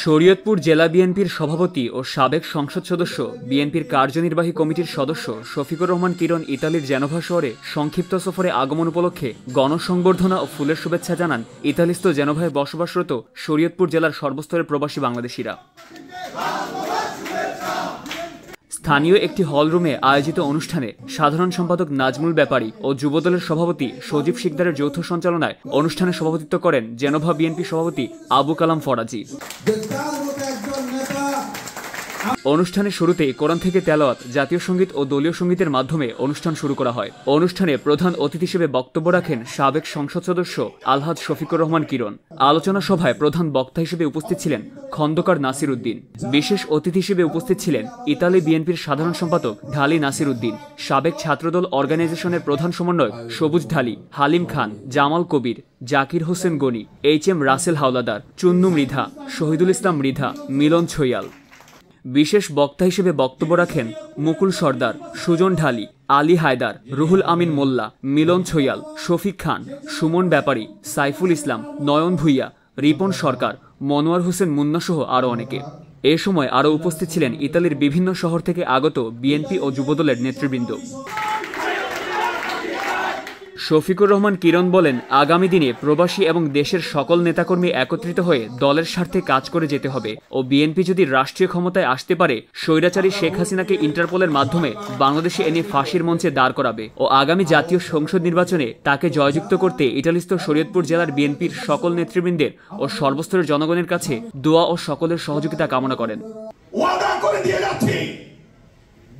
শরীয়তপুর জেলা বিএনপির সভাপতি ও সাবেক সংসদ সদস্য, বিএনপির কার্যনির্বাহী কমিটির সদস্য শফিকুর রহমান কিরণ ইতালির জেনোভা শহরে সংক্ষিপ্ত সফরে আগমন উপলক্ষে গণসংবর্ধনা ও ফুলের শুভেচ্ছা জানান ইতালিস্থ জেনোভায় বসবাসরত শরীয়তপুর জেলার সর্বস্তরের প্রবাসী বাংলাদেশিরা। স্থানীয় একটি হলরুমে আয়োজিত অনুষ্ঠানে সাধারণ সম্পাদক নাজমুল ব্যাপারী ও যুবদলের সভাপতি সজীব শিকদারের যৌথ সঞ্চালনায় অনুষ্ঠানে সভাপতিত্ব করেন জেনোভা বিএনপি সভাপতি আবু কালাম ফরাজি। অনুষ্ঠানের শুরুতেই কোরআন থেকে তেলাওয়াত, জাতীয় সঙ্গীত ও দলীয় সঙ্গীতের মাধ্যমে অনুষ্ঠান শুরু করা হয়। অনুষ্ঠানে প্রধান অতিথি হিসেবে বক্তব্য রাখেন সাবেক সংসদ সদস্য আলহাজ শফিকুর রহমান কিরণ। আলোচনা সভায় প্রধান বক্তা হিসেবে উপস্থিত ছিলেন খন্দকার নাসির উদ্দিন। বিশেষ অতিথি হিসেবে উপস্থিত ছিলেন ইতালি বিএনপির সাধারণ সম্পাদক ঢালি নাসির উদ্দিন, সাবেক ছাত্রদল অর্গানাইজেশনের প্রধান সমন্বয়ক সবুজ ঢালি, হালিম খান, জামাল কবির, জাকির হোসেন গনি, এইচ.এম. রাসেল হাওলাদার, চুন্নু মৃধা, শহীদুল ইসলাম মৃধা, মিলন ছৈয়াল। বিশেষ বক্তা হিসেবে বক্তব্য রাখেন মুকুল সর্দার, সুজন ঢালি, আলী হায়দার, রুহুল আমিন মোল্লা, মিলন ছৈয়াল, শফিক খান, সুমন ব্যাপারী, সাইফুল ইসলাম, নয়ন ভুইয়া, রিপন সরকার, মনোয়ার হোসেন মুন্না সহ আরও অনেকে। এ সময় আরও উপস্থিত ছিলেন ইতালির বিভিন্ন শহর থেকে আগত বিএনপি ও যুবদলের নেতৃবৃন্দ। শফিকুর রহমান কিরণ বলেন, আগামী দিনে প্রবাসী এবং দেশের সকল নেতাকর্মী একত্রিত হয়ে দলের স্বার্থে কাজ করে যেতে হবে ও বিএনপি যদি রাষ্ট্রীয় ক্ষমতায় আসতে পারে স্বৈরাচারী শেখ হাসিনাকে ইন্টারপোলের মাধ্যমে বাংলাদেশে এনে ফাঁসির মঞ্চে দাঁড় করাবে ও আগামী জাতীয় সংসদ নির্বাচনে তাকে জয়যুক্ত করতে ইটালিস্থ শরীয়তপুর জেলার বিএনপির সকল নেতৃবৃন্দের ও সর্বস্তরের জনগণের কাছে দোয়া ও সকলের সহযোগিতা কামনা করেন। ওয়াদা করে দিয়ে যাচ্ছি,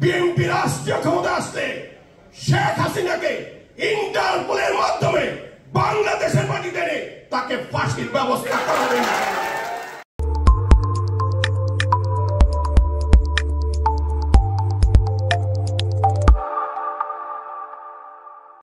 বিএনপি রাষ্ট্রীয় ক্ষমতা আসলে শেখ হাসিনাকে ইন্টারপোলের মাধ্যমে বাংলাদেশের মাটিতে তাকে ফাঁসির ব্যবস্থা করা হবে।